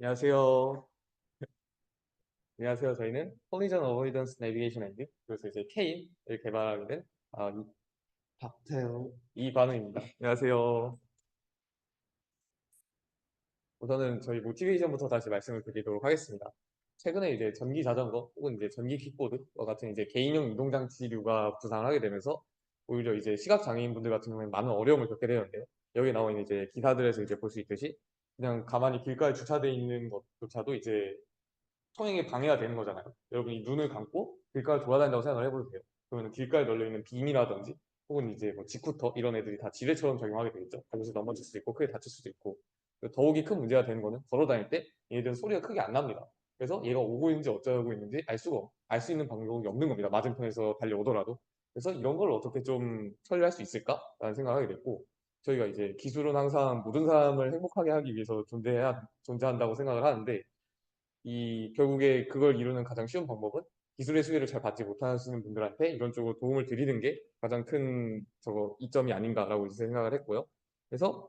안녕하세요. 안녕하세요. 저희는 콜리전 어보이던스 내비게이션 앤드 그래서 이제 K를 개발하게 된 박태우 이관우입니다. 안녕하세요. 우선은 저희 모티베이션부터 다시 말씀을 드리도록 하겠습니다. 최근에 이제 전기 자전거 혹은 이제 전기 킥보드와 같은 이제 개인용 이동 장치류가 부상을 하게 되면서 오히려 이제 시각 장애인분들 같은 경우에 많은 어려움을 겪게 되는데요. 여기 나와 있는 이제 기사들에서 이제 볼 수 있듯이 그냥 가만히 길가에 주차되어 있는 것조차도 이제 통행에 방해가 되는 거잖아요. 여러분이 눈을 감고 길가를 돌아다닌다고 생각을 해보세요. 그러면 길가에 널려 있는 빔이라든지 혹은 이제 뭐 지쿠터 이런 애들이 다 지뢰처럼 작용하게 되겠죠. 거기서 넘어질 수도 있고 크게 다칠 수도 있고. 더욱이 큰 문제가 되는 거는 걸어 다닐 때 얘들은 소리가 크게 안 납니다. 그래서 얘가 오고 있는지 어쩌고 있는지 알 수 있는 방법이 없는 겁니다. 맞은편에서 달려오더라도. 그래서 이런 걸 어떻게 좀 처리할 수 있을까라는 생각을 하게 됐고, 저희가 이제 기술은 항상 모든 사람을 행복하게 하기 위해서 존재한다고 생각을 하는데, 결국에 그걸 이루는 가장 쉬운 방법은 기술의 수혜를 잘 받지 못하시는 분들한테 이런 쪽으로 도움을 드리는 게 가장 큰 이점이 아닌가라고 이제 생각을 했고요. 그래서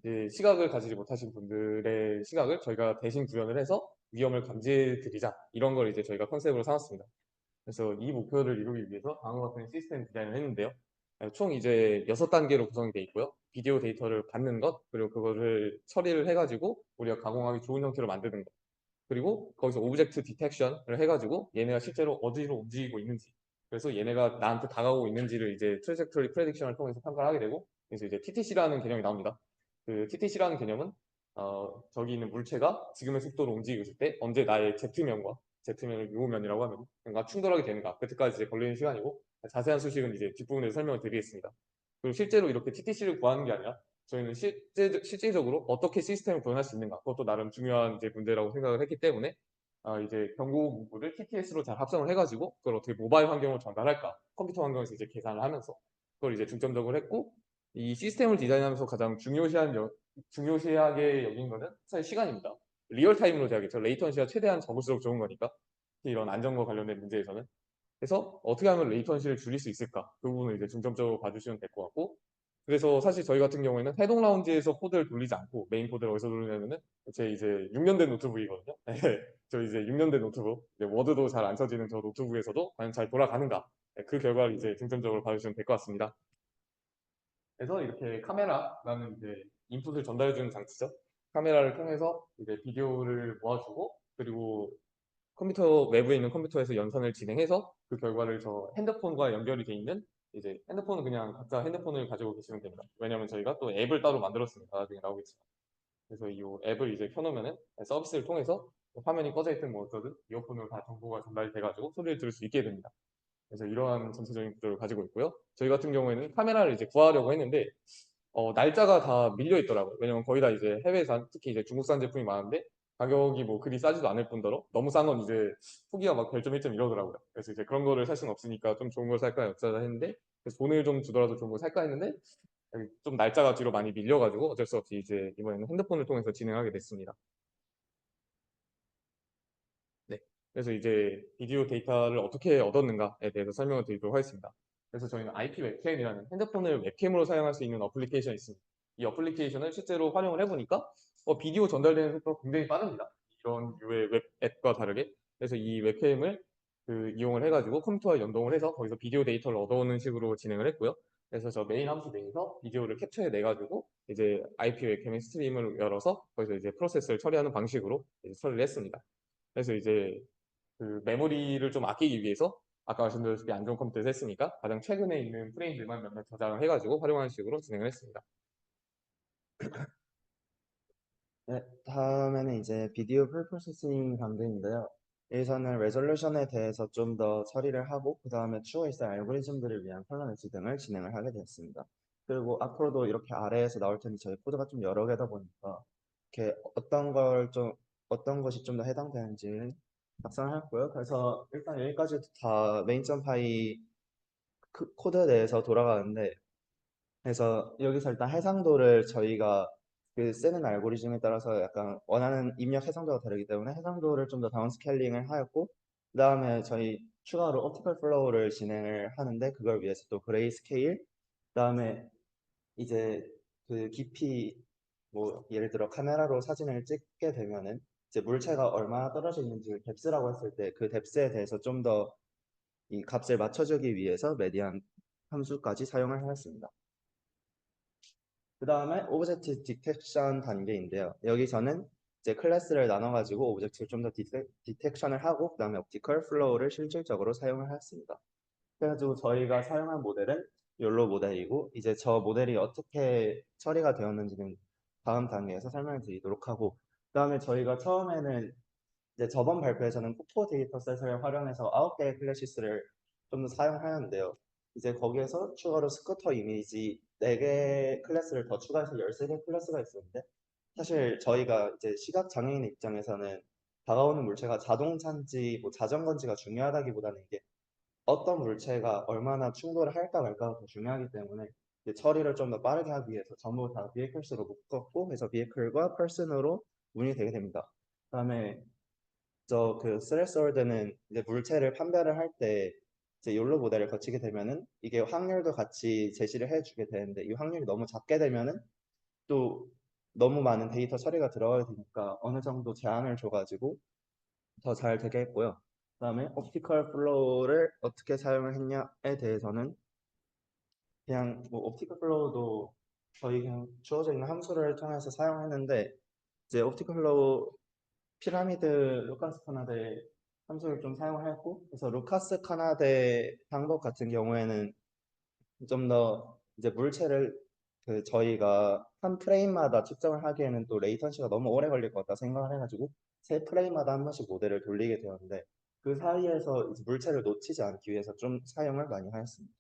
이제 시각을 가지지 못하신 분들의 시각을 저희가 대신 구현을 해서 위험을 감지해 드리자, 이런 걸 이제 저희가 컨셉으로 삼았습니다. 그래서 이 목표를 이루기 위해서 다음과 같은 시스템 디자인을 했는데요. 총 이제 6단계로 구성이 되어 있고요. 비디오 데이터를 받는 것, 그리고 그거를 처리를 해가지고 우리가 가공하기 좋은 형태로 만드는 것, 그리고 거기서 오브젝트 디텍션을 해가지고 얘네가 실제로 어디로 움직이고 있는지, 그래서 얘네가 나한테 다가오고 있는지를 이제 트래젝토리 프레딕션을 통해서 평가를 하게 되고, 그래서 이제 TTC라는 개념이 나옵니다. 그 TTC라는 개념은 저기 있는 물체가 지금의 속도로 움직이고 있을 때 언제 나의 Z면과 Z면을 요면이라고 하면 뭔가 충돌하게 되는가, 그때까지 이제 걸리는 시간이고, 자세한 수식은 이제 뒷부분에서 설명을 드리겠습니다. 그리고 실제로 이렇게 TTC를 구하는 게 아니라 저희는 실제적으로 어떻게 시스템을 구현할 수 있는가, 그것도 나름 중요한 이제 문제라고 생각을 했기 때문에 이제 경고 문구를 TTS로 잘 합성을 해가지고 그걸 어떻게 모바일 환경으로 전달할까, 컴퓨터 환경에서 이제 계산을 하면서 그걸 이제 중점적으로 했고, 이 시스템을 디자인하면서 가장 중요시하게 여긴 거는 사실 시간입니다. 리얼타임으로 돼야겠죠. 레이턴시가 최대한 적을수록 좋은 거니까, 특히 이런 안전과 관련된 문제에서는. 그래서 어떻게 하면 레이턴시를 줄일 수 있을까? 그 부분을 이제 중점적으로 봐주시면 될 것 같고, 그래서 사실 저희 같은 경우에는 해동 라운지에서 코드를 돌리지 않고 메인 코드를 어디서 돌리냐면은 제 이제 6년 된 노트북이거든요. 네, 저 이제 6년 된 노트북, 이제 워드도 잘 안 쳐지는 저 노트북에서도 과연 잘 돌아가는가? 네, 그 결과를 이제 중점적으로 봐주시면 될 것 같습니다. 그래서 이렇게 카메라라는 이제 인풋을 전달해주는 장치죠. 카메라를 통해서 이제 비디오를 모아주고, 그리고 컴퓨터 외부에 있는 컴퓨터에서 연산을 진행해서 그 결과를 저 핸드폰과 연결이 돼 있는, 이제 핸드폰은 그냥 각자 핸드폰을 가지고 계시면 됩니다. 왜냐면 저희가 또 앱을 따로 만들었습니다. 나중에 나오겠지만. 그래서 이 앱을 이제 켜놓으면은 서비스를 통해서 화면이 꺼져 있든 뭐어든 이어폰으로 다 정보가 전달이 돼가지고 소리를 들을 수 있게 됩니다. 그래서 이러한 전체적인 구조를 가지고 있고요. 저희 같은 경우에는 카메라를 이제 구하려고 했는데 날짜가 다 밀려 있더라고요. 왜냐면 거의 다 이제 해외산, 특히 이제 중국산 제품이 많은데 가격이 뭐 그리 싸지도 않을 뿐더러 너무 싼 건 이제 후기가 막 별점 1점 이러더라고요. 그래서 이제 그런 거를 살 수는 없으니까 좀 좋은 걸 살까 여짜다 했는데, 그래서 돈을 좀 주더라도 좋은 걸 살까 했는데 좀 날짜가 뒤로 많이 밀려가지고 어쩔 수 없이 이제 이번에는 핸드폰을 통해서 진행하게 됐습니다. 네. 그래서 이제 비디오 데이터를 어떻게 얻었는가에 대해서 설명을 드리도록 하겠습니다. 그래서 저희는 IP 웹캠이라는 핸드폰을 웹캠으로 사용할 수 있는 어플리케이션이 있습니다. 이 어플리케이션을 실제로 활용을 해보니까 비디오 전달되는 속도가 굉장히 빠릅니다. 이런 류의 웹 앱과 다르게. 그래서 이 웹캠을 이용을 해가지고 컴퓨터와 연동을 해서 거기서 비디오 데이터를 얻어오는 식으로 진행을 했고요. 그래서 저 메인 함수 내에서 비디오를 캡처해 내가지고 이제 IP 웹캠의 스트림을 열어서 거기서 이제 프로세스를 처리하는 방식으로 이제 처리를 했습니다. 그래서 이제 그 메모리를 좀 아끼기 위해서 아까 말씀드렸듯이 안 좋은 컴퓨터에서 했으니까 가장 최근에 있는 프레임들만 몇몇 저장을 해가지고 활용하는 식으로 진행을 했습니다. 네, 다음에는 이제 비디오 프리프로세싱 단계인데요. 여기서는 레졸루션에 대해서 좀 더 처리를 하고, 그 다음에 추후에 있을 알고리즘들을 위한 컬러매지 등을 진행을 하게 되었습니다. 그리고 앞으로도 이렇게 아래에서 나올 텐데 저희 코드가 좀 여러 개다 보니까 이렇게 어떤 것이 좀 더 해당되는지 작성했고요. 그래서 일단 여기까지 다 메인.py 코드에 대해서 돌아가는데, 그래서 여기서 일단 해상도를 저희가 그 쓰는 알고리즘에 따라서 약간 원하는 입력 해상도가 다르기 때문에 해상도를 좀 더 다운스케일링을 하였고, 그 다음에 저희 추가로 옵티컬 플로우를 진행을 하는데 그걸 위해서 또 그레이 스케일, 그 다음에 이제 그 깊이 뭐 예를 들어 카메라로 사진을 찍게 되면은 이제 물체가 얼마나 떨어져 있는지 뎁스라고 했을 때 그 뎁스에 대해서 좀 더 이 값을 맞춰주기 위해서 메디안 함수까지 사용을 하였습니다. 그 다음에 오브젝트 디텍션 단계인데요. 여기서는 이제 클래스를 나눠가지고 오브젝트를 좀 더 디텍션을 하고 그 다음에 옵티컬 플로우를 실질적으로 사용을 하였습니다. 그래가지고 저희가 사용한 모델은 욜로 모델이고 이제 저 모델이 어떻게 처리가 되었는지는 다음 단계에서 설명을 드리도록 하고 그 다음에 저희가 처음에는 이제 저번 발표에서는 코코 데이터셋을 활용해서 9개의 클래시스를 좀 더 사용하였는데요. 이제 거기에서 추가로 스쿠터 이미지 4개 클래스를 더 추가해서 13개 클래스가 있었는데 사실 저희가 이제 시각 장애인 입장에서는 다가오는 물체가 자동차인지 뭐 자전거인지가 중요하다기보다는 이게 어떤 물체가 얼마나 충돌을 할까 말까가 더 중요하기 때문에 이제 처리를 좀 더 빠르게 하기 위해서 전부 다 vehicles로 묶었고 그래서 vehicle과 person으로 운이 되게 됩니다. 그다음에 저 그 스레스홀드는 이제 물체를 판별을 할 때 이제 욜로 모델을 거치게 되면은 이게 확률도 같이 제시를 해주게 되는데 이 확률이 너무 작게 되면은 또 너무 많은 데이터 처리가 들어가게 되니까 어느 정도 제한을 줘가지고 더 잘 되게 했고요. 그다음에 옵티컬 플로우를 어떻게 사용을 했냐에 대해서는 그냥 뭐 옵티컬 플로우도 저희 그냥 주어져 있는 함수를 통해서 사용했는데 이제 옵티컬 플로우 피라미드 루카스 카나데 함수를 좀 사용했고 그래서 루카스 카나데 방법 같은 경우에는 좀 더 이제 물체를 그 저희가 한 프레임마다 측정을 하기에는 또 레이턴시가 너무 오래 걸릴 것 같다 생각을 해가지고 세 프레임마다 한 번씩 모델을 돌리게 되었는데 그 사이에서 이제 물체를 놓치지 않기 위해서 좀 사용을 많이 하였습니다.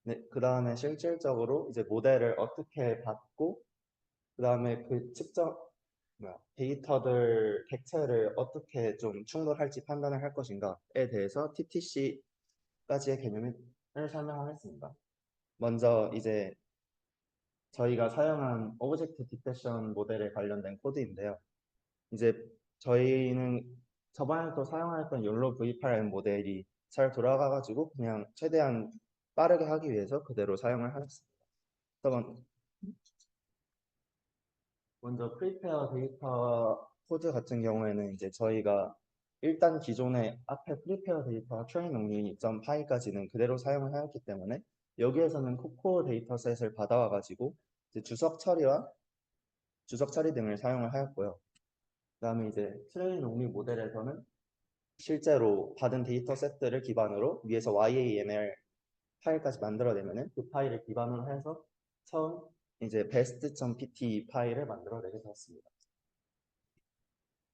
네, 그 다음에 실질적으로 이제 모델을 어떻게 받고 그 다음에 그 측정 데이터들 객체를 어떻게 좀 충돌할지 판단을 할 것인가에 대해서 TTC까지의 개념을 설명하겠습니다. 먼저 이제 저희가 사용한 오브젝트 디텍션 모델에 관련된 코드인데요. 이제 저희는 저번에 또 사용했던 욜로 V8M 모델이 잘 돌아가가지고 그냥 최대한 빠르게 하기 위해서 그대로 사용을 하였습니다. 먼저 프리페어 데이터 코드 같은 경우에는 이제 저희가 일단 기존의 앞에 프리페어 데이터 트레인 only .py까지는 그대로 사용을 하였기 때문에 여기에서는 코코 데이터셋을 받아와 가지고 주석 처리와 주석 처리 등을 사용을 하였고요. 그다음에 이제 트레인 only 모델에서는 실제로 받은 데이터셋들을 기반으로 위에서 YAML 파일까지 만들어내면은 그 파일을 기반으로 해서 처음 이제 best.pt 파일을 만들어내게 되었습니다.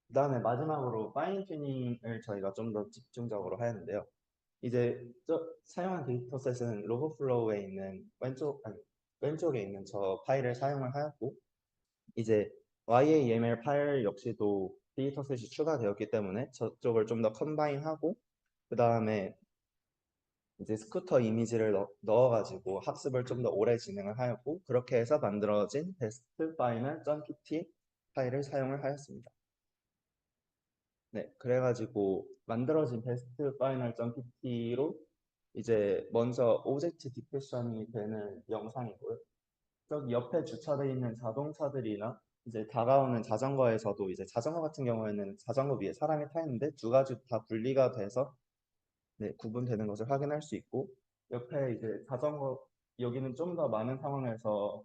그 다음에 마지막으로 파인 튜닝을 저희가 좀 더 집중적으로 하였는데요. 이제 사용한 데이터셋은 로버플로우에 있는 왼쪽에 있는 저 파일을 사용을 하였고 이제 YAML 파일 역시도 데이터셋이 추가되었기 때문에 저쪽을 좀 더 컴바인하고 그 다음에 이제 스쿠터 이미지를 넣어가지고 학습을 좀 더 오래 진행을 하였고 그렇게 해서 만들어진 베스트 파이널.pt 파일을 사용을 하였습니다. 네, 그래가지고 만들어진 베스트 파이널.pp로 이제 먼저 오브젝트 디텍션이 되는 영상이고요. 저기 옆에 주차되어 있는 자동차들이나 이제 다가오는 자전거에서도 이제 자전거 같은 경우에는 자전거 위에 사람이 타 있는데 두 가지 다 분리가 돼서 네, 구분되는 것을 확인할 수 있고 옆에 이제 자전거 여기는 좀 더 많은 상황에서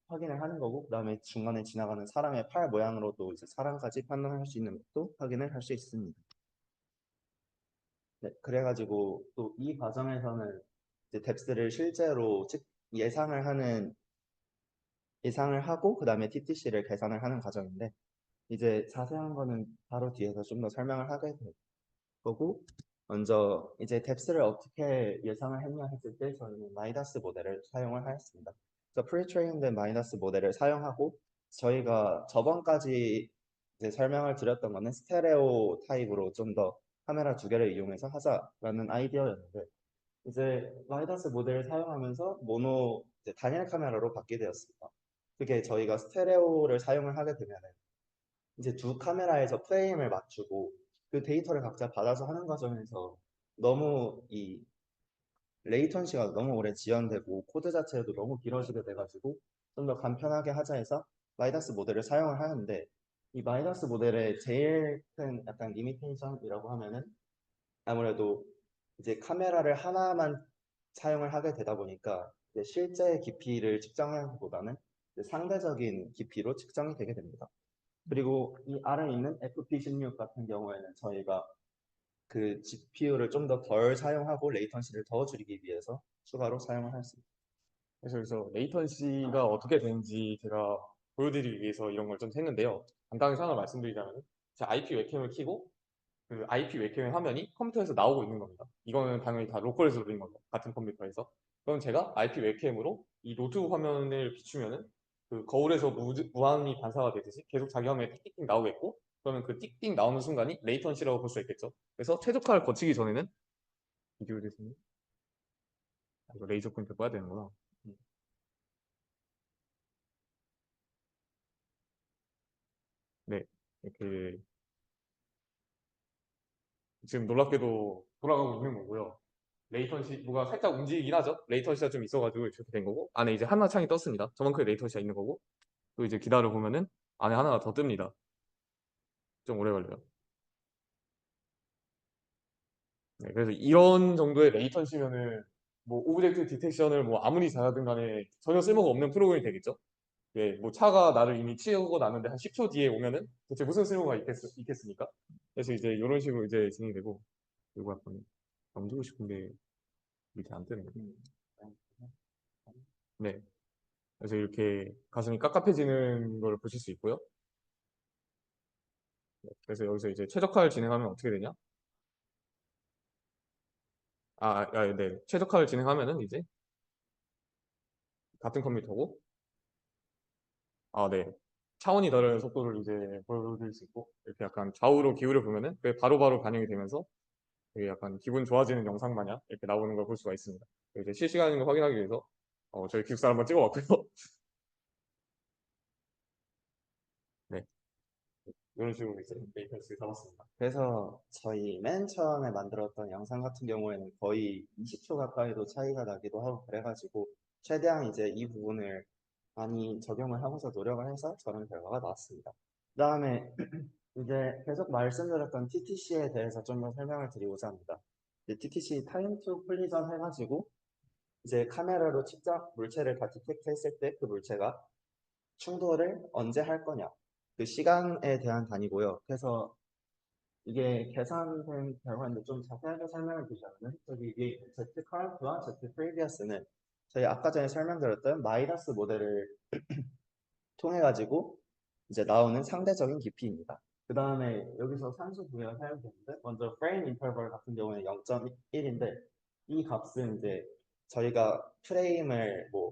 확인을 하는 거고 그다음에 중간에 지나가는 사람의 팔 모양으로도 이제 사람까지 판단할 수 있는 것도 확인을 할 수 있습니다. 네, 그래가지고 또 이 과정에서는 이제 뎁스를 실제로 예상을 하고 그 다음에 TTC를 계산을 하는 과정인데 이제 자세한 거는 바로 뒤에서 좀 더 설명을 하게 될 거고 먼저 이제 뎁스를 어떻게 예상을 했냐 했을 때 저희는 마이다스 모델을 사용을 하였습니다. 그래서 프리트레인된 마이다스 모델을 사용하고 저희가 저번까지 이제 설명을 드렸던 거는 스테레오 타입으로 좀 더 카메라 두 개를 이용해서 하자라는 아이디어였는데 이제 마이다스 모델을 사용하면서 모노 이제 단일 카메라로 바뀌게 되었습니다. 그게 저희가 스테레오를 사용을 하게 되면은 이제 두 카메라에서 프레임을 맞추고 그 데이터를 각자 받아서 하는 과정에서 너무 이 레이턴시가 너무 오래 지연되고 코드 자체도 너무 길어지게 돼가지고 좀 더 간편하게 하자 해서 마이다스 모델을 사용을 하는데 이 마이다스 모델의 제일 큰 약간 리미테이션이라고 하면은 아무래도 이제 카메라를 하나만 사용을 하게 되다 보니까 이제 실제 깊이를 측정하기보다는 이제 상대적인 깊이로 측정이 되게 됩니다. 그리고 이 아래에 있는 FP16 같은 경우에는 저희가 그 GPU를 좀 더 덜 사용하고 레이턴시를 더 줄이기 위해서 추가로 사용을 했습니다. 그래서 레이턴시가 어떻게 되는지 제가 보여드리기 위해서 이런 걸 좀 했는데요. 간단하게 상황을 말씀드리자면 제가 IP 웹캠을 켜고 그 IP 웹캠 화면이 컴퓨터에서 나오고 있는 겁니다. 이거는 당연히 다 로컬에서 돌린 거죠. 같은 컴퓨터에서. 그럼 제가 IP 웹캠으로 이 노트북 화면을 비추면은 그 거울에서 무한히 반사가 되듯이 계속 자기 화면에 띡띡 나오겠고 그러면 그 띡띡 나오는 순간이 레이턴시라고 볼 수 있겠죠. 그래서 최적화를 거치기 전에는 비디오 대신에 이거 레이저 포인터 꺼야 되는구나. 네. 이렇게 지금 놀랍게도 돌아가고 있는 거고요. 레이턴시 뭐가 살짝 움직이긴 하죠. 레이턴시가 좀 있어가지고 이렇게 된 거고 안에 이제 하나 창이 떴습니다. 저만큼의 레이턴시가 있는 거고 또 이제 기다려 보면은 안에 하나가 더 뜹니다. 좀 오래 걸려요. 네, 그래서 이런 정도의 레이턴시면은 뭐 오브젝트 디텍션을 뭐 아무리 잘하든 간에 전혀 쓸모가 없는 프로그램이 되겠죠. 예, 뭐 차가 나를 이미 치우고 나는데 한 10초 뒤에 오면은 대체 무슨 쓸모가 있겠습니까? 그래서 이제 이런 식으로 이제 진행되고 이거 약간 넘기고 싶은데 밑에 안 뜨네. 네. 그래서 이렇게 가슴이 깝깝해지는 걸 보실 수 있고요. 네, 그래서 여기서 이제 최적화를 진행하면 어떻게 되냐? 네. 최적화를 진행하면은 이제 같은 컴퓨터고, 네. 차원이 다른 속도를 이제 보여드릴 수 있고, 이렇게 약간 좌우로 기울여 보면은 그게 바로바로 반영이 되면서 되게 약간 기분 좋아지는 영상 마냥 이렇게 나오는 걸 볼 수가 있습니다. 이제 실시간인 걸 확인하기 위해서 저희 기숙사 한번 찍어봤고요. 네. 이런 식으로 이제 메이커스 잡았습니다. 그래서 저희 맨 처음에 만들었던 영상 같은 경우에는 거의 20초 가까이도 차이가 나기도 하고 그래가지고 최대한 이제 이 부분을 많이 적용을 하고서 노력을 해서 저런 결과가 나왔습니다. 그다음에 이제 계속 말씀드렸던 TTC에 대해서 좀 더 설명을 드리고자 합니다. TTC 타임 투 콜리전 해가지고 이제 카메라로 직접 물체를 다 디텍트 했을 때 그 물체가 충돌을 언제 할 거냐 그 시간에 대한 단위고요. 그래서 이게 계산된 결과인데 좀 자세하게 설명을 드리자면 저기 위에 Z current와 Z previous는 저희 아까 전에 설명드렸던 마이너스 모델을 통해 가지고 이제 나오는 상대적인 깊이입니다. 그 다음에 여기서 산수 두 개가 사용되는데 먼저 프레임 인터벌 같은 경우는 0.1인데 이 값은 이제 저희가 프레임을 뭐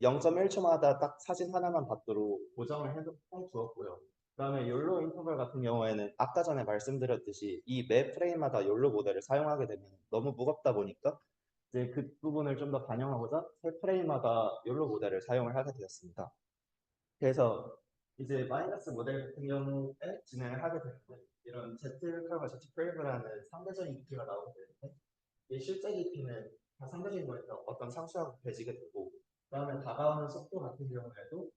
0.1초마다 딱 사진 하나만 받도록 고정을 해 두었고요. 그다음에 욜로 인터벌 같은 경우에는 아까 전에 말씀드렸듯이 이 매 프레임마다 욜로 모델을 사용하게 되면 너무 무겁다 보니까 이제 그 부분을 좀 더 반영하고자 세 프레임마다 욜로 모델을 사용을 하게 되었습니다. 그래서 이제 마이너스 모델 같은 경우에 진행을 하게 되는데 이런 Z curve와 Z 프레임이라는 상대적인 깊이가 나오게 되는데 이 실제 깊이는 다 상대적인 거니까 어떤 상수하고 곱해지게 되고 그다음에 다가오는 속도 같은 경우에도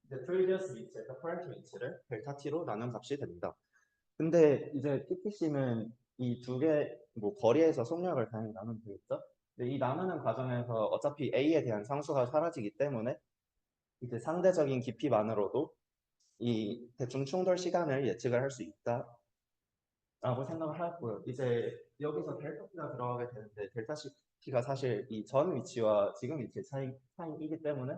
이제 previous 위치에서 current 위치를 델타 t로 나눈 값이 됩니다. 근데 이제 TTC는 이 두 개 뭐 거리에서 속력을 당연히 나누면 되겠죠? 근데 이 나누는 과정에서 어차피 A에 대한 상수가 사라지기 때문에 이제 상대적인 깊이만으로도 이 대충 충돌 시간을 예측을 할 수 있다라고 생각을 하고요. 이제 여기서 델타 t가 들어가게 되는데 델타 t가 사실 이 전 위치와 지금 위치의 차이이기 때문에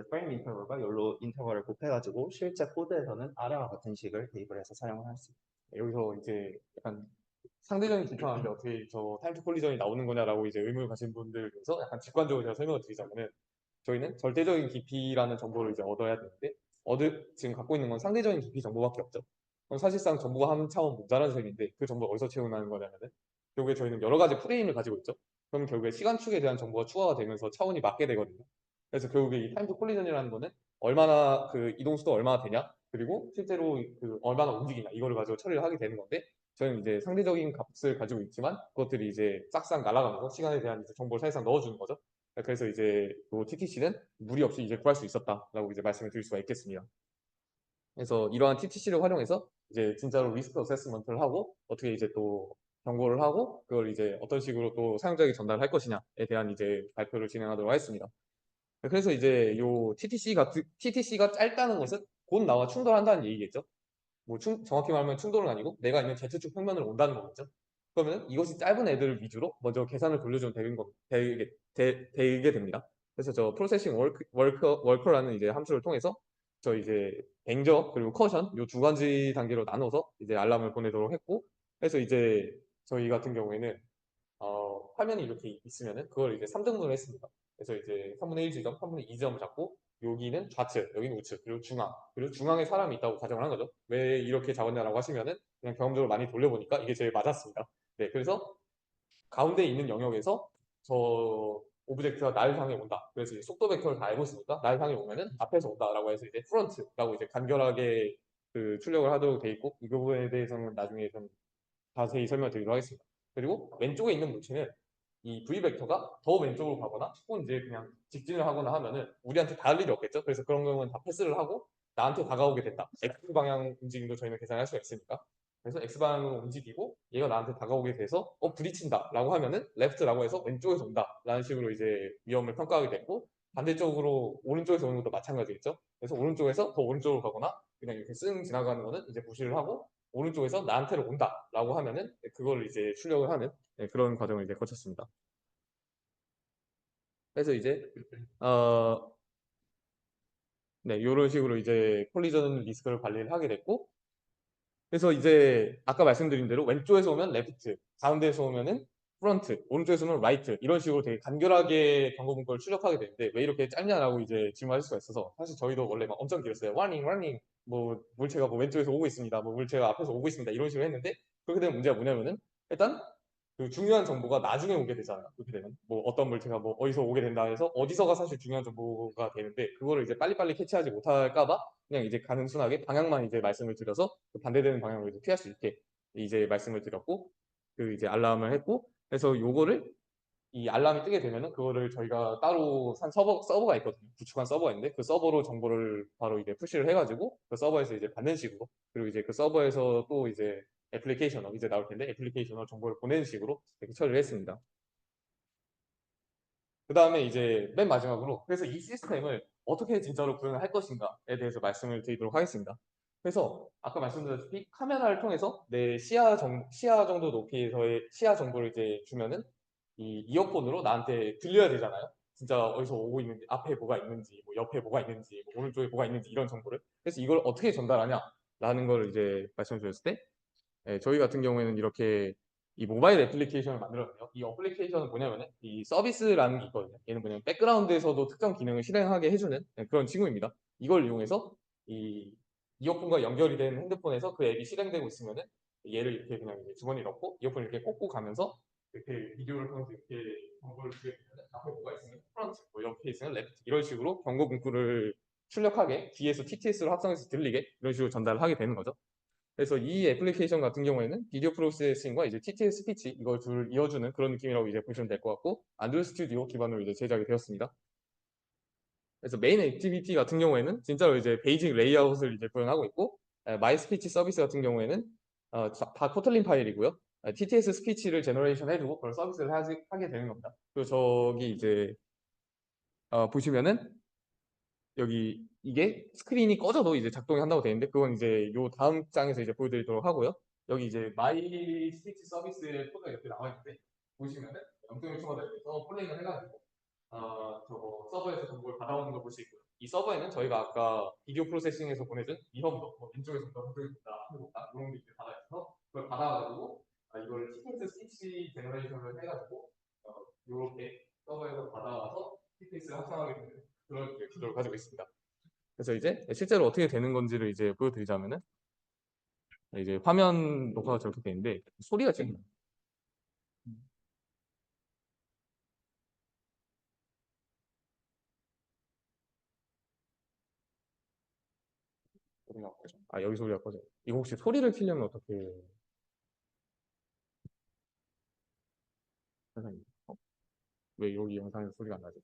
프레임 인터벌과 욜로 인터벌을 곱해가지고 실제 코드에서는 아래와 같은 식을 대입을 해서 사용을 할 수 있습니다. 여기서 이제 약간 상대적인 비판하는데 어떻게 저 타임 투 콜리전이 나오는 거냐라고 이제 의문을 가신 분들 위해서 약간 직관적으로 제가 설명을 드리자면은 저희는 절대적인 깊이라는 정보를 이제 얻어야 되는데 지금 갖고 있는 건 상대적인 깊이 정보밖에 없죠. 그럼 사실상 정보가 한 차원 모자란 셈인데 그 정보를 어디서 채우는 거냐면은 결국에 저희는 여러 가지 프레임을 가지고 있죠. 그럼 결국에 시간축에 대한 정보가 추가가 되면서 차원이 맞게 되거든요. 그래서 결국에 이 타임 투 콜리전이라는 거는 얼마나 그 이동 수도 얼마나 되냐 그리고 실제로 그 얼마나 움직이냐 이거를 가지고 처리를 하게 되는 건데 저는 이제 상대적인 값을 가지고 있지만 그것들이 이제 싹싹 날아가면서 시간에 대한 이제 정보를 사실상 넣어주는 거죠. 그래서 이제 또 TTC는 무리 없이 이제 구할 수 있었다라고 이제 말씀을 드릴 수가 있겠습니다. 그래서 이러한 TTC를 활용해서 이제 진짜로 리스크 어세스먼트를 하고 어떻게 이제 또 경고를 하고 그걸 이제 어떤 식으로 또 사용자에게 전달할 것이냐에 대한 이제 발표를 진행하도록 하겠습니다. 그래서 이제 요 TTC가 짧다는 것은 곧 나와 충돌한다는 얘기겠죠. 뭐 정확히 말하면 충돌은 아니고 내가 있는 Z축 평면을 온다는 거겠죠. 그러면 이것이 짧은 애들 위주로 먼저 계산을 돌려주면 되게 됩니다. 그래서 저 프로세싱 워커라는 이제 함수를 통해서 저 이제 뱅저 그리고 커션 요 두 가지 단계로 나눠서 이제 알람을 보내도록 했고, 그래서 이제 저희 같은 경우에는 화면이 이렇게 있으면은 그걸 이제 3등분을 했습니다. 그래서 이제 3분의 1 지점, 3분의 2 지점을 잡고 여기는 좌측, 여기는 우측, 그리고 중앙, 그리고 중앙에 사람이 있다고 가정을 한 거죠. 왜 이렇게 잡았냐라고 하시면은 그냥 경험적으로 많이 돌려보니까 이게 제일 맞았습니다. 네, 그래서 가운데 있는 영역에서 저 오브젝트가 날 향해 온다. 그래서 이제 속도 벡터를 다 알고 있으니까 날 향해 오면은 앞에서 온다라고 해서 이제 프론트라고 이제 간결하게 그 출력을 하도록 돼 있고, 이 부분에 대해서는 나중에 좀 자세히 설명드리도록 하겠습니다. 그리고 왼쪽에 있는 물체는 이 V 벡터가 더 왼쪽으로 가거나 혹은 이제 그냥 직진을 하거나 하면은 우리한테 닿을 일이 없겠죠. 그래서 그런 경우는 다 패스를 하고 나한테 다가오게 된다. X 방향 움직임도 저희는 계산할 수가 있으니까. 그래서 X 방향으로 움직이고 얘가 나한테 다가오게 돼서 부딪힌다라고 하면은 레프트라고 해서 왼쪽에서 온다라는 식으로 이제 위험을 평가하게 됐고, 반대쪽으로 오른쪽에서 오는 것도 마찬가지겠죠. 그래서 오른쪽에서 더 오른쪽으로 가거나 그냥 이렇게 쓱 지나가는 거는 이제 무시를 하고 오른쪽에서 나한테로 온다라고 하면은 그걸 이제 출력을 하는 그런 과정을 이제 거쳤습니다. 그래서 이제 어, 네, 이런 식으로 이제 콜리전 리스크를 관리를 하게 됐고, 그래서 이제 아까 말씀드린 대로 왼쪽에서 오면 레프트, 가운데에서 오면은 프런트, 오른쪽에서 오면 라이트 이런 식으로 되게 간결하게 경고 문구를 출력하게 되는데 왜 이렇게 짧냐라고 이제 질문하실 수가 있어서, 사실 저희도 원래 막 엄청 길었어요. warning, 뭐 물체가 뭐 왼쪽에서 오고 있습니다. 뭐 물체가 앞에서 오고 있습니다. 이런 식으로 했는데 그렇게 되면 문제가 뭐냐면은 일단 그 중요한 정보가 나중에 오게 되잖아요. 그렇게 되면 뭐 어떤 물체가 뭐 어디서 오게 된다 해서 어디서가 사실 중요한 정보가 되는데 그거를 이제 빨리빨리 캐치하지 못할까봐 그냥 이제 가는 순하게 방향만 이제 말씀을 드려서 그 반대되는 방향으로 이제 피할 수 있게 이제 말씀을 드렸고, 그 이제 알람을 했고, 그래서 요거를 이 알람이 뜨게 되면은 그거를 저희가 따로 산 서버가 있거든요. 구축한 서버가 있는데 그 서버로 정보를 바로 이제 푸시를 해가지고 그 서버에서 이제 받는 식으로, 그리고 이제 그 서버에서 또 이제 애플리케이션으로 이제 나올 텐데 애플리케이션으로 정보를 보내는 식으로 이렇게 처리를 했습니다. 그 다음에 이제 맨 마지막으로 그래서 이 시스템을 어떻게 진짜로 구현을 할 것인가에 대해서 말씀을 드리도록 하겠습니다. 그래서 아까 말씀드렸다시피 카메라를 통해서 내 시야 정도 높이에서의 시야 정보를 이제 주면은 이 이어폰으로 나한테 들려야 되잖아요. 진짜 어디서 오고 있는지, 앞에 뭐가 있는지, 뭐 옆에 뭐가 있는지, 뭐 오른쪽에 뭐가 있는지 이런 정보를. 그래서 이걸 어떻게 전달하냐라는 걸 이제 말씀을 드렸을 때 저희 같은 경우에는 이렇게 이 모바일 애플리케이션을 만들었는데요. 이 어플리케이션은 뭐냐면은 이 서비스라는 게 있거든요. 얘는 뭐냐면 백그라운드에서도 특정 기능을 실행하게 해주는 그런 친구입니다. 이걸 이용해서 이 이어폰과 연결이 된 핸드폰에서 그 앱이 실행되고 있으면은 얘를 이렇게 그냥 이제 주머니에 넣고 이어폰을 이렇게 꽂고 가면서 이렇게 비디오를 통해서 이렇게 정보를 주게 되면 앞에 뭐가 있으면 프런트, 뭐 옆에 있으면 레프트 이런 식으로 경고 문구를 출력하게 뒤에서 TTS로 합성해서 들리게 이런 식으로 전달을 하게 되는 거죠. 그래서 이 애플리케이션 같은 경우에는 비디오 프로세싱과 이제 TTS 스피치 이걸 둘 이어주는 그런 느낌이라고 이제 보시면 될 것 같고, 안드로이드 스튜디오 기반으로 이제 제작이 되었습니다. 그래서 메인 액티비티 같은 경우에는 진짜로 이제 베이직 레이아웃을 이제 구현하고 있고, 마이 스피치 서비스 같은 경우에는 다 코틀린 파일이고요. TTS 스피치를 제너레이션 해주고 그런 서비스를 하게 되는 겁니다. 그리고 저기 이제 보시면은 여기 이게 스크린이 꺼져도 이제 작동이 한다고 되어 있는데 그건 이제 요 다음 장에서 이제 보여드리도록 하고요. 여기 이제 마이 스피치 서비스의 코드가 이렇게 나와 있는데 보시면은 0.1초마다 이렇게 폴링을 해가지고 저거 서버에서 정보를 받아오는 걸 볼 수 있고요. 이 서버에는 저희가 아까 비디오 프로세싱에서 보내준 이험도 뭐 왼쪽에서부터 한쪽에서부터 앞에서부터 이런 게 이제 받아있어서 그걸 받아가지고 이걸 TTS 스피치 제너레이션을 해가지고 이렇게 서버에서 받아와서 TTS를 합성하게 되는 그런 이제 구조를 가지고 있습니다. 그래서 이제 실제로 어떻게 되는 건지를 이제 보여드리자면은 이제 화면 녹화가 저렇게 되는데 소리가 지금 소리가 꺼져. 여기 소리가 꺼져. 이거 혹시 소리를 키려면 어떻게 하나요? 왜 여기 영상에서 소리가 안 나죠?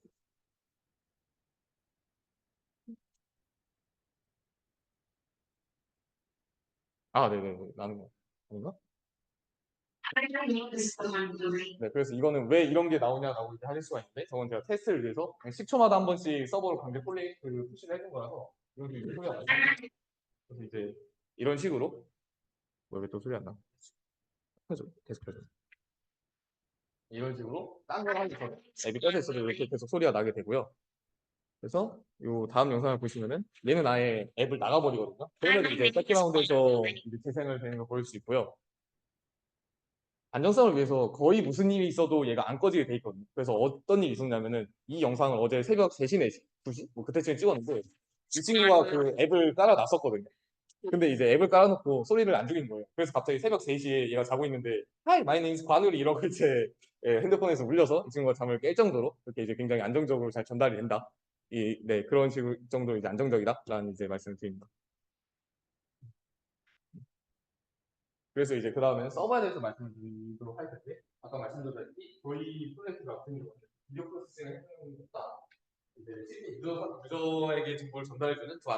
아, 네네네. 나는 거. 아닌가? 네, 그래서 이거는 왜 이런 게 나오냐라고 이제 하실 수가 있는데, 저건 제가 테스트를 위해서 그냥 10초마다 한 번씩 서버로 강제 푸시를 해준 거라서, 이런 게 이제 소리가 나죠. 그래서 이제 이런 식으로, 뭐 왜 또 소리 안 나? 켜줘. 계속 켜줘. 이런 식으로 딴 걸 하기 전에 앱이 껴져 있어도 이렇게 계속 소리가 나게 되고요. 그래서 요 다음 영상을 보시면은 얘는 아예 앱을 나가버리거든요. 그러면 이제 백그라운드에서 이제 재생을 되는 걸 볼 수 있고요. 안정성을 위해서 거의 무슨 일이 있어도 얘가 안 꺼지게 돼 있거든요. 그래서 어떤 일이 있었냐면은 이 영상을 어제 새벽 3시, 4시, 2시? 뭐 그때쯤에 찍었는데 이 친구가 그 앱을 깔아놨었거든요. 근데 이제 앱을 깔아놓고 소리를 안 죽이는 거예요. 그래서 갑자기 새벽 3시에 얘가 자고 있는데 Hi, my name is 관울이 이러고 이제 핸드폰에서 울려서 이 친구가 잠을 깰 정도로 그렇게 이제 굉장히 안정적으로 잘 전달이 된다. 네, 그런 식으로 정도로 이제 안정적이다라는 이제 말씀을 드립니다. 그래서 이제 그 다음에는 서버에 대해서 말씀드리도록 할 텐데 아까 말씀드렸다시피 저희 프로젝트 같은 경우는 비디오 프로세싱을 해주는 것보다 이제 실제 유저에게 정보를 전달해주는 두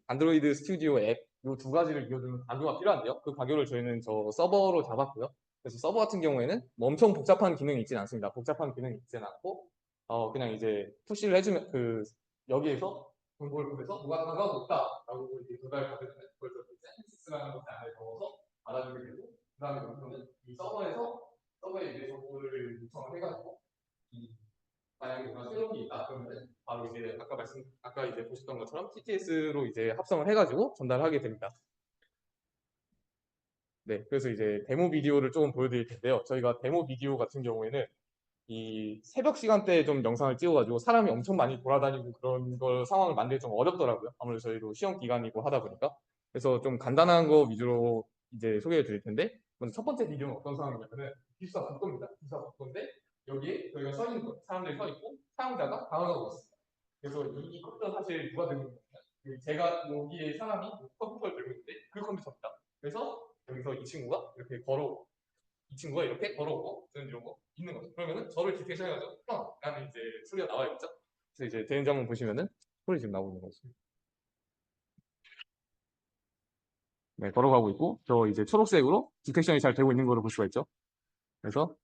안드로이드 스튜디오 앱 이 두 가지를 이어주는 가교가 필요한데요. 그 가교를 저희는 저 서버로 잡았고요. 그래서 서버 같은 경우에는 뭐 엄청 복잡한 기능이 있지는 않습니다. 복잡한 기능이 있지는 않고 그냥 이제 푸시를 해주면 그 여기에서 정보를 보내서 누가 다가오고 있다라고 이제 전달을 받으면 그걸 센시스라는 것에 안에 넣어서 받아주게 되고 그 다음에 여기서는 이 서버에 이제 정보를 요청을 해가지고 이 만약에 뭔가 새로운 게 있다 그러면 바로 이제 아까 이제 보셨던 것처럼 TTS로 이제 합성을 해가지고 전달하게 됩니다. 네, 그래서 이제 데모 비디오를 조금 보여드릴 텐데요. 저희가 데모 비디오 같은 경우에는 이 새벽 시간대에 좀 영상을 찍어가지고 사람이 엄청 많이 돌아다니고 그런 걸 상황을 만들기 좀 어렵더라고요. 아무래도 저희도 시험 기간이고 하다 보니까. 그래서 좀 간단한 거 위주로 이제 소개해 드릴 텐데, 먼저 첫 번째 비디오는 어떤 상황이냐면은 기숙사 복도입니다. 기숙사 복도인데 여기에 저희가 서 있는 거, 사람들이 서 있고 사용자가 당황하고 있습니다. 그래서 이 컴퓨터 사실 누가 들고 있냐면 제가 여기에 사람이 컴퓨터를 들고 있는데 그 컴퓨터입니다. 그래서 여기서 이 친구가 이렇게 걸어오고 저는 이러고 있는 거죠. 그러면은 저를 디텍션 해가지고 라는 이제 소리가 나와야겠죠. 그래서 이제 되는 장면 보시면은 소리 지금 나오고 있는 거죠. 네, 걸어가고 있고 저 이제 초록색으로 디텍션이 잘 되고 있는 거를 볼 수가 있죠. 그래서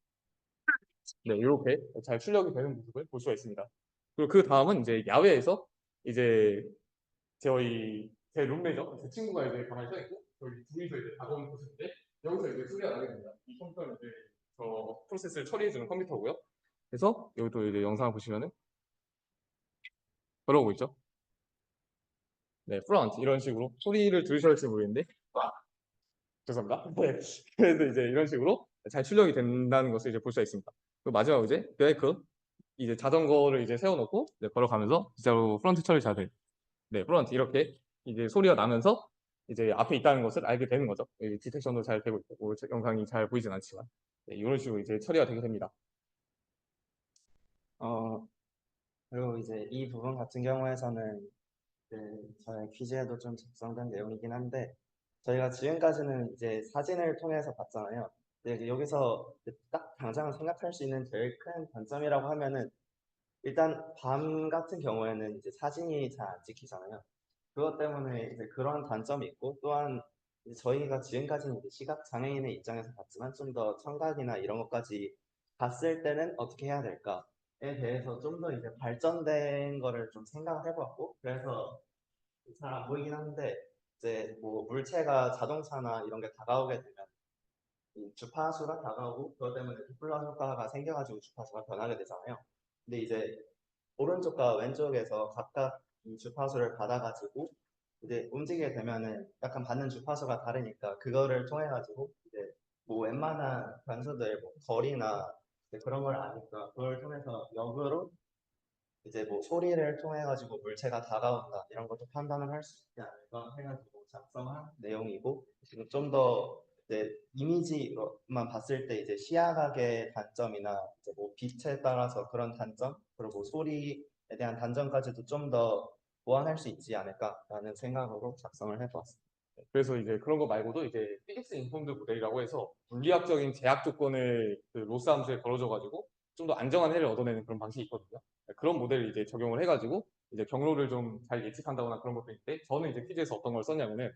네, 이렇게 잘 출력이 되는 모습을 볼 수가 있습니다. 그리고 그 다음은 이제 야외에서 이제 제 룸메죠. 제 친구가 이제 가만히 서 있고 저희 둘이서 이제 다가오는 모습인데 여기서 이제 소리가 나게 됩니다. 이 컴퓨터는 이제 저 프로세스를 처리해주는 컴퓨터고요. 그래서 여기도 이제 영상을 보시면은 걸어오고 있죠. 네, 프런트 이런 식으로 소리를 들으실지 모르겠는데 죄송합니다. 네, 그래도 이제 이런 식으로 잘 출력이 된다는 것을 이제 볼 수가 있습니다. 그리고 마지막으로 이제 베이크 이제 자전거를 이제 세워놓고 이제 걸어가면서 진짜로 프런트 처리 잘 돼. 네, 프런트 이렇게 이제 소리가 나면서 이제 앞에 있다는 것을 알게 되는 거죠. 디텍션도 잘 되고 있고 뭐 영상이 잘 보이진 않지만 네, 이런 식으로 이제 처리가 되게 됩니다. 어, 그리고 이제 이 부분 같은 경우에서는 저희 퀴즈에도 좀 작성된 내용이긴 한데 저희가 지금까지는 이제 사진을 통해서 봤잖아요. 근데 이제 여기서 이제 딱 당장 생각할 수 있는 제일 큰 단점이라고 하면은 일단 밤 같은 경우에는 이제 사진이 잘 안 찍히잖아요. 그것 때문에 이제 그런 단점이 있고 또한 이제 저희가 지금까지는 이제 시각 장애인의 입장에서 봤지만 좀 더 청각이나 이런 것까지 봤을 때는 어떻게 해야 될까에 대해서 좀 더 이제 발전된 거를 좀 생각을 해봤고 그래서 잘 안 보이긴 한데 이제 뭐 물체가 자동차나 이런 게 다가오게 되면 이 주파수가 다가오고 그것 때문에 도플러 효과가 생겨가지고 주파수가 변하게 되잖아요. 근데 이제 오른쪽과 왼쪽에서 각각 이 주파수를 받아가지고 이제 움직이게 되면은 약간 받는 주파수가 다르니까 그거를 통해 가지고 이제 뭐 웬만한 변수들 뭐 거리나 이제 그런 걸 아니까 그걸 통해서 역으로 이제 뭐 소리를 통해 가지고 물체가 다가온다 이런 것도 판단을 할 수 있지 않을까 해가지고 작성한 내용이고 지금 좀 더 이제 이미지만 봤을 때 이제 시야각의 단점이나 이제 뭐 빛에 따라서 그런 단점 그리고 소리에 대한 단점까지도 좀 더 보완할 수 있지 않을까라는 생각으로 작성을 해보았습니다. 그래서 이제 그런 거 말고도 이제 피직스 인폼드 모델이라고 해서 물리학적인 제약 조건을 그 로스 함수에 걸어줘가지고 좀 더 안정한 해를 얻어내는 그런 방식이 있거든요. 그런 모델을 이제 적용을 해가지고 이제 경로를 좀 잘 예측한다거나 그런 것도 있는데 저는 이제 퀴즈에서 어떤 걸 썼냐면은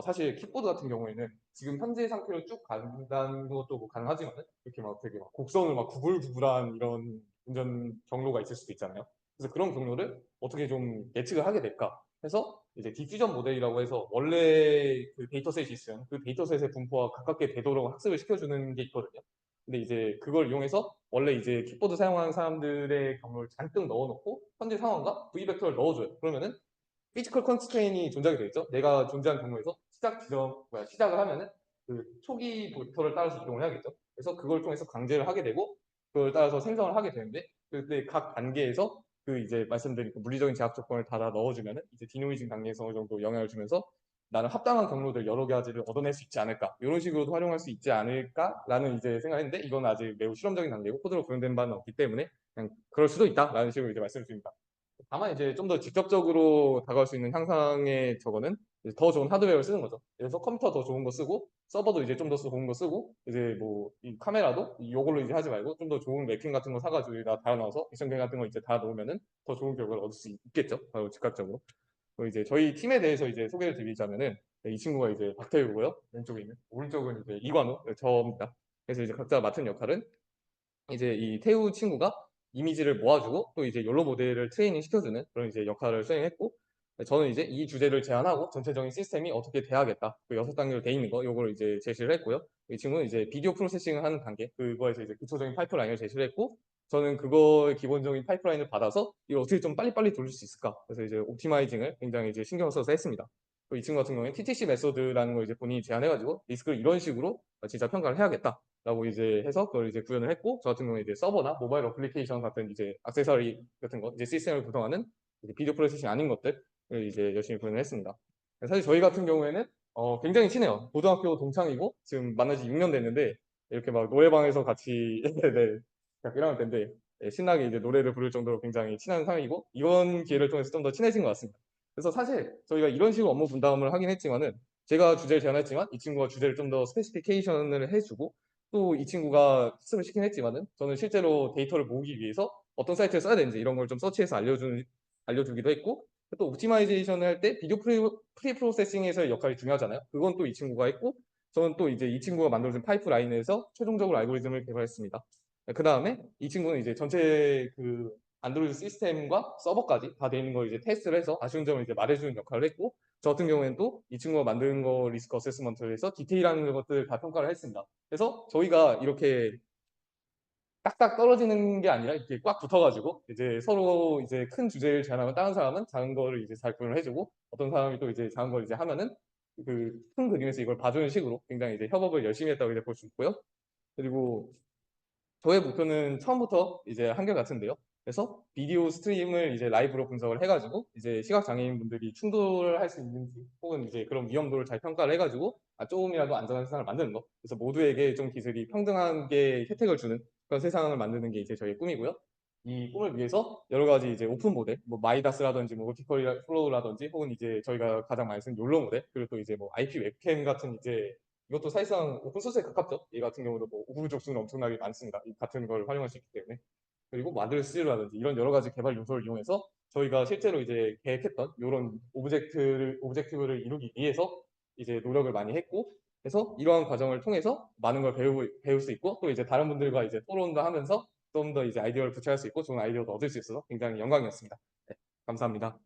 사실 킥보드 같은 경우에는 지금 현재 상태로 쭉 간다는 것도 뭐 가능하지만은 이렇게 막 되게 막 곡선을 막 구불구불한 이런 운전 경로가 있을 수도 있잖아요. 그래서 그런 경로를 어떻게 좀 예측을 하게 될까 해서 이제 디퓨전 모델이라고 해서 원래 그 데이터셋이 있으면 그 데이터셋의 분포와 가깝게 되도록 학습을 시켜주는 게 있거든요. 근데 이제 그걸 이용해서 원래 이제 킥보드 사용하는 사람들의 경로를 잔뜩 넣어놓고 현재 상황과 V 벡터를 넣어줘요. 그러면은 피지컬 컨스트레인이 존재하게 되겠죠. 내가 존재한 경로에서 시작을 하면은 그 초기 벡터를 따라서 이동을 해야겠죠. 그래서 그걸 통해서 강제를 하게 되고 그걸 따라서 생성을 하게 되는데 그때 각 단계에서 그 이제 말씀드린 그 물리적인 제약 조건을 다 넣어주면은 이제 디노이징 단계에서 어느 정도 영향을 주면서 나는 합당한 경로들 여러 가지를 얻어낼 수 있지 않을까 이런 식으로도 활용할 수 있지 않을까라는 이제 생각했는데 이건 아직 매우 실험적인 단계고 코드로 구현된 바는 없기 때문에 그냥 그럴 수도 있다라는 식으로 이제 말씀을 드립니다. 다만 이제 좀 더 직접적으로 다가갈 수 있는 향상의 저거는 이제 더 좋은 하드웨어를 쓰는 거죠. 그래서 컴퓨터 더 좋은 거 쓰고 서버도 이제 좀 더 좋은 거 쓰고 이제 뭐 이 카메라도 이걸로 이제 하지 말고 좀 더 좋은 맵핑 같은 거 사가지고 여기다 달아 넣어서 미션경 같은 거 이제 다 놓으면은 더 좋은 결과를 얻을 수 있겠죠. 바로 즉각적으로. 그리고 이제 저희 팀에 대해서 이제 소개를 드리자면은 이 친구가 이제 박태우고요. 왼쪽에 있는 오른쪽은 이제 이관우 저입니다. 그래서 이제 각자 맡은 역할은 이제 이 태우 친구가 이미지를 모아주고 또 이제 욜로 모델을 트레이닝 시켜주는 그런 이제 역할을 수행했고 저는 이제 이 주제를 제안하고 전체적인 시스템이 어떻게 돼야겠다 그 6단계로 돼 있는 거 요거를 이제 제시를 했고요. 이 친구는 이제 비디오 프로세싱을 하는 단계 그거에서 이제 기초적인 파이프라인을 제시를 했고 저는 그거의 기본적인 파이프라인을 받아서 이걸 어떻게 좀 빨리빨리 돌릴 수 있을까 그래서 이제 옵티마이징을 굉장히 이제 신경 써서 했습니다. 이 친구 같은 경우에 TTC 메소드라는 걸 이제 본인이 제안해가지고 리스크를 이런 식으로 진짜 평가를 해야겠다. 라고 이제 해서 그걸 이제 구현을 했고 저 같은 경우에 이제 서버나 모바일 어플리케이션 같은 이제 액세서리 같은 거 이제 시스템을 구성하는 이제 비디오 프로세싱이 아닌 것들을 이제 열심히 구현을 했습니다. 사실 저희 같은 경우에는 굉장히 친해요. 고등학교 동창이고 지금 만난 지 6년 됐는데 이렇게 막 노래방에서 같이 네, 약 1학년 때인데 신나게 이제 노래를 부를 정도로 굉장히 친한 사람이고 이번 기회를 통해서 좀 더 친해진 것 같습니다. 그래서 사실 저희가 이런 식으로 업무 분담을 하긴 했지만은 제가 주제를 제안했지만 이 친구가 주제를 좀 더 스페시피케이션을 해주고 또 이 친구가 학습을 시킨 했지만은 저는 실제로 데이터를 모으기 위해서 어떤 사이트를 써야 되는지 이런 걸 좀 서치해서 알려주기도 했고 또 옵티마이제이션을 할 때 비디오 프리 프로세싱에서의 역할이 중요하잖아요. 그건 또 이 친구가 했고 저는 또 이제 이 친구가 만들어준 파이프라인에서 최종적으로 알고리즘을 개발했습니다. 그 다음에 이 친구는 이제 전체 그 안드로이드 시스템과 서버까지 다 돼 있는 걸 이제 테스트를 해서 아쉬운 점을 이제 말해주는 역할을 했고 저 같은 경우에는 또 이 친구가 만든 거 리스크 어세스먼트를 해서 디테일한 것들을 다 평가를 했습니다. 그래서 저희가 이렇게 딱딱 떨어지는 게 아니라 이렇게 꽉 붙어가지고 이제 서로 이제 큰 주제를 제안하면 다른 사람은 작은 거를 이제 잘 구현을 해주고 어떤 사람이 또 이제 작은 걸 이제 하면은 그 큰 그림에서 이걸 봐주는 식으로 굉장히 이제 협업을 열심히 했다고 이제 볼 수 있고요. 그리고 저의 목표는 처음부터 이제 한결같은데요. 그래서 비디오 스트림을 이제 라이브로 분석을 해가지고 이제 시각장애인분들이 충돌할 수 있는지 혹은 이제 그런 위험도를 잘 평가를 해가지고 조금이라도 안전한 세상을 만드는 거. 그래서 모두에게 좀 기술이 평등하게 혜택을 주는 그런 세상을 만드는 게 이제 저희 꿈이고요. 이 꿈을 위해서 여러 가지 이제 오픈 모델, 뭐 마이다스라든지 뭐 버티컬 플로우라든지 혹은 이제 저희가 가장 많이 쓰는 욜로 모델 그리고 또 이제 뭐 IP 웹캠 같은 이제 이것도 사실상 오픈소스에 가깝죠. 얘 같은 경우도 뭐 우후족수는 엄청나게 많습니다. 이 같은 걸 활용할 수 있기 때문에. 그리고 뭐 안드로이드 라든지 이런 여러 가지 개발 요소를 이용해서 저희가 실제로 이제 계획했던 이런 오브젝티브를 이루기 위해서 이제 노력을 많이 했고, 그래서 이러한 과정을 통해서 많은 걸 배울 수 있고, 또 이제 다른 분들과 이제 토론도 하면서 좀 더 이제 아이디어를 구체할 수 있고, 좋은 아이디어도 얻을 수 있어서 굉장히 영광이었습니다. 네, 감사합니다.